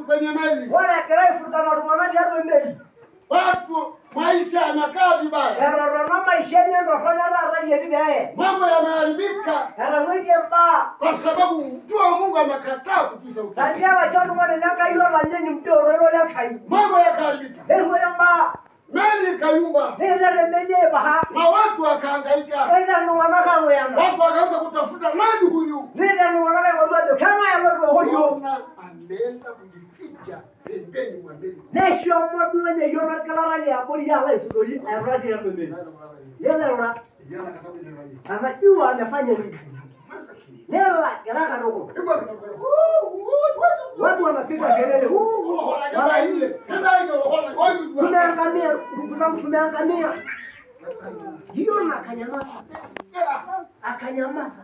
watu kwenye meli. Wala kerai furka na rumana hapo meli. Watu maisha yanakaa vibaya. Erorona maisha yenyewe ndo fanya raha yeti bae. Mambo yameharibika. Erorike mba. Kwa sababu mtu wa Mungu amekataa kutii sauti. Tangia joto mwana nyaka hiyo la nyenye mtoro ya kai. Mambo yakaharibika. Hebu yamba. Meli ikayumba. Ndio meli baha. Na watu wakahangaika. Wenda ndo wanaka ngoyana. Watu wakaanza kutafuta nani huyu? Ndio ndo wanaka ngodo kama ya ngodo huyo. Ameenda kujificha pembeni mwa meli. Nesho mwadwe ne yona kala ya bori ya la isuri aradi ya meli. Yala ora. Yala katabu ni raia. Anajua amefanya nini. Leo garaka rogo. Watu wanapiga kelele. Tumeangamia, ndugu zangu tumeangamia. Yona akanyamaza.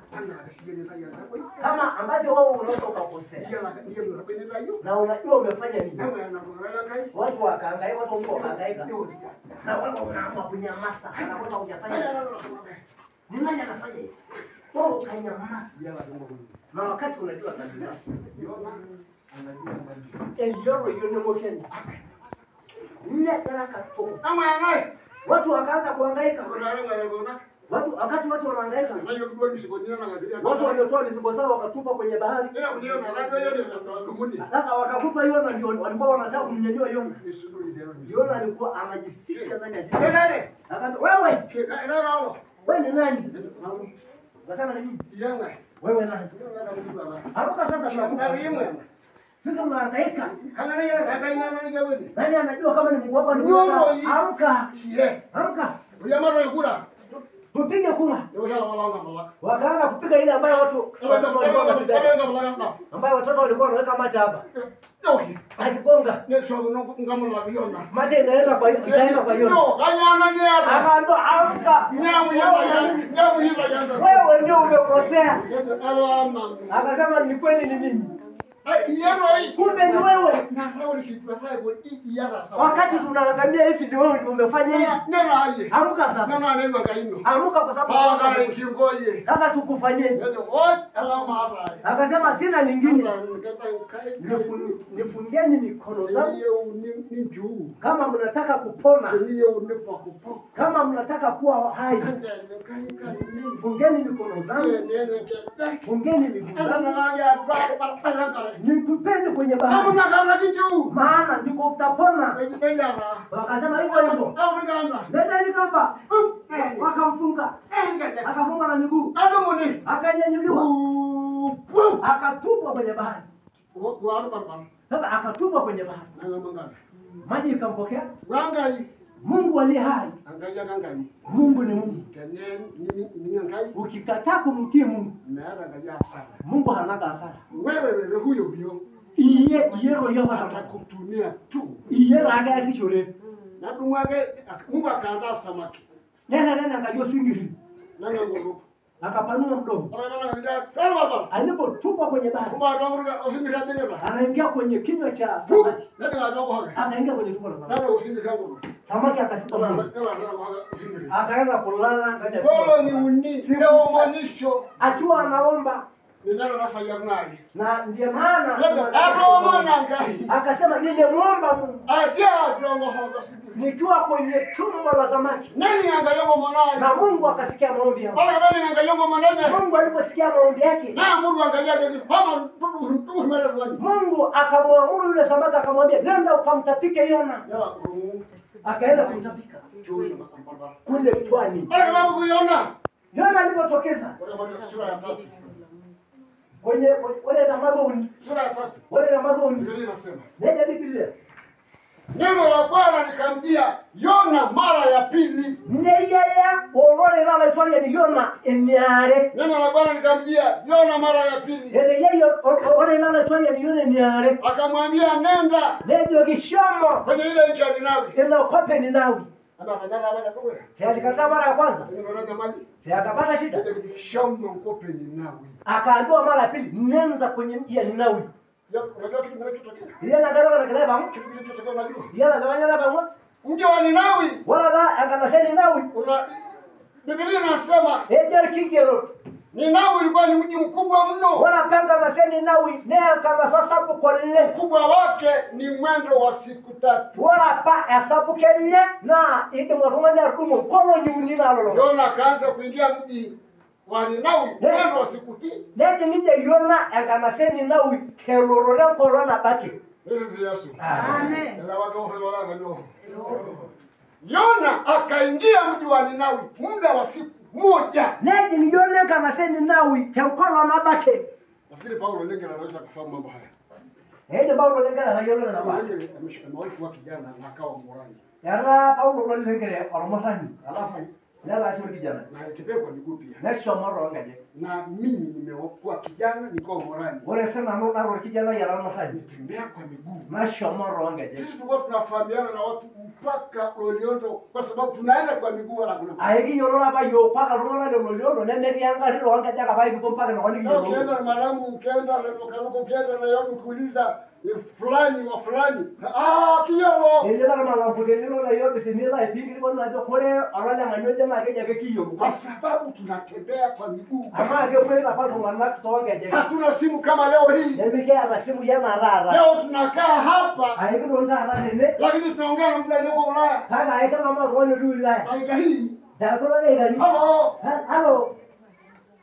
Kama ambavyo wewe unaweza ukakosea. Na unajua umefanya nini? Watu wakaangaika, watu wakaangaika. Na wao wanaamua kunyamaza. Anaona hujafanya. Ni nani anafanya hivi? Wao ukanyamaza. Na wakati unajua kabisa. Enjoy your emotion. Garaka tu. Watu wakaanza kuhangaika. Wakati watu wanahangaika. Watu waliotoa mizigo zao wakatupa kwenye bahari. Sasa wakakupa Yona ndio walikuwa wanataka kumnyanyua Yona. Yona alikuwa anajificha ndani ya ziwa. Akaambia wewe ni nani? Unasema nini? Wewe nani? Haruka sasa tunakupa. Sasa unahangaika. Nani anajua kama ni Mungu wako ni wewe? Amka. Amka. Tupige kura. Wakaanza kupiga ile ambayo watoto walikuwa wanaweka mata hapa. Akigonga. Mata inaenda kwa Yona. Akaambia amka. Wewe ndio umekosea. Akasema ni kweli ni mimi. Kumbe ni wewe. Wakati tunaangamia hivi ndio wewe umefanya hivi. Amka sasa. Amka kwa sababu sasa tukufanyeni. Akasema sina lingine. Nifungeni mikono zangu. Kama mnataka kupona. Kama mnataka kuwa hai. Fungeni mikono zangu. Fungeni miguu zangu. Nitupeni kwenye bahari. Maana ndiko utapona. Wakasema hivyo hivyo. Leta ile kamba. Wakamfunga. Akafunga na miguu. Akanyanyuliwa. Akatupwa kwenye bahari. Sasa akatupwa kwenye bahari. Maji ikampokea. Mungu aliye hai. Mungu ni Mungu. Ukikataa kumtii Mungu, Mungu hanaga hasara. Wewe huyo. Iye roho atakutumia tu. Iye raga yasichore. Na dumwage Mungu akaandaa samaki. Nenda akajua singiri. Nani ngoro. Akapanua mdomo. Alipotupwa kwenye bahari. Anaingia kwenye kinywa cha samaki. Anaingia kwenye tumbo la samaki. Samaki akasipa. Akaenda kulala ndani ya tumbo. Akiwa anaomba. Na ndiye maana akasema nimemuomba Mungu. Nikiwa kwenye tumbo la samaki. Na Mungu akasikia maombi yangu. Mungu aliposikia maombi yake. Mungu akamwamuru yule samaki akamwambia nenda ukamtapike Yona. Akaenda kumtapika. Kule pwani. Yona alipotokeza. Kwenye wale tamaduni sura ya 3 wale tamaduni Biblia inasema nenda Biblia neno la Bwana likamjia Yona mara ya pili. Neyaya orore la twali ni Yona enyare. Neno la Bwana likamjia Yona mara ya pili. Neyaya orore la twali ni Yona enyare. Akamwambia nenda. Ndio kishomo kwenye ile nchi ya Ninawi. Ila kope Ninawi. Anataka bana kwa. Alikataa mara ya kwanza. Akapata shida. Kishomo kope Ninawi. Akaambiwa mara ya pili nenda kwenye mji ya Ninawi. Unajua kitu kinachotokea? Yeye anataka na keleba. Kitu kinachotokea unajua? Yeye anafanya na bangwa. Mji wa Ninawi. Wala anasema Ninawi. Biblia inasema Ejer kigero. Ninawi ilikuwa ni mji mkubwa mno. Wana panga maseni nawi ne kama sasa pokole. Ukubwa wake ni mwendo wa siku 3. Wana pa asabu kelle na ide mwana rumo kono nyuni na lolo. Yona akaanza kuingia mji wa Ninawi mwendo wa siku 3. Lete nije Yona kama seni nawi kelorore korona baki. Yesu. Amen. Yona akaingia mji wa Ninawi muda wa siku 1. Lete ni Yona kama seni nawi kelorona baki. Nafikiri Paulo Lengera anaweza kufahamu mambo haya. Hende Paulo Lengera na Yona na baki. Lengera ameshakamalifu wa kijana na akawa Morani. Yara Paulo Lengera alomotani. Alafu nala sio kijana. Na alitembea kwa miguu pia. Nesho moro ngaje. Na mimi nimekuwa kijana nilikuwa Morani. Wale sema ndo kijana yara alomotani. Nitembea kwa miguu. Nesho moro ngaje. Sisi tulikuwa tunafahamiana na watu mpaka Loliondo kwa sababu tunaenda kwa miguu wala kuna. Aiki yorola ba yo paka rona Loliondo nene rianga ro anga jaga bai mpaka na wani yo. Ukienda na Malangu, ukienda na Lokaluko, ukienda na Yobu kuuliza fulani wa fulani. Kiyo. Ndio na Malangu ndio na Yobu sinila ipingi kwa na jokore alala manyoje na keja kiyo. Kwa sababu tunatembea kwa miguu. Ama ndio kweli na pale ngana kutoka je. Hatuna simu kama leo hii. Ndio ana simu yana rara. Leo tunakaa hapa. Aiki ndo ndara nene. Lakini tunaongea na mtu aliyeko Ulaya. Kana aika mama rono tu Ulaya. Aika hii. Dakolo le gani? Halo.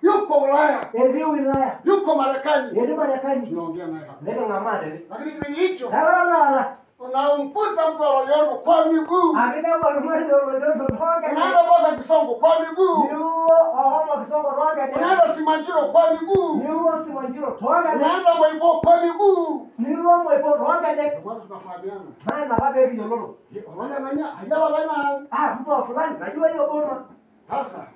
Yuko Ulaya. Ndio Ulaya. Yuko Marekani. Ndio Marekani. Tunaongea naye hapa. Ndio ngamade. Lakini kipindi hicho. Hala. Unamkuta mtu Loliondo kwa miguu. Akina bwana Loliondo toka. Unaenda mpaka Kisongo kwa miguu. Ndio Kisongo roga. Unaenda Simanjiro kwa miguu. Ndio Simanjiro toka. Unaenda Moibo kwa miguu. Ndio Moibo roga de. Watu tunafahamiana. Maana baba hiyo lolo. Wala nanya, hayala bana. Mtu fulani najua hiyo boma. Sasa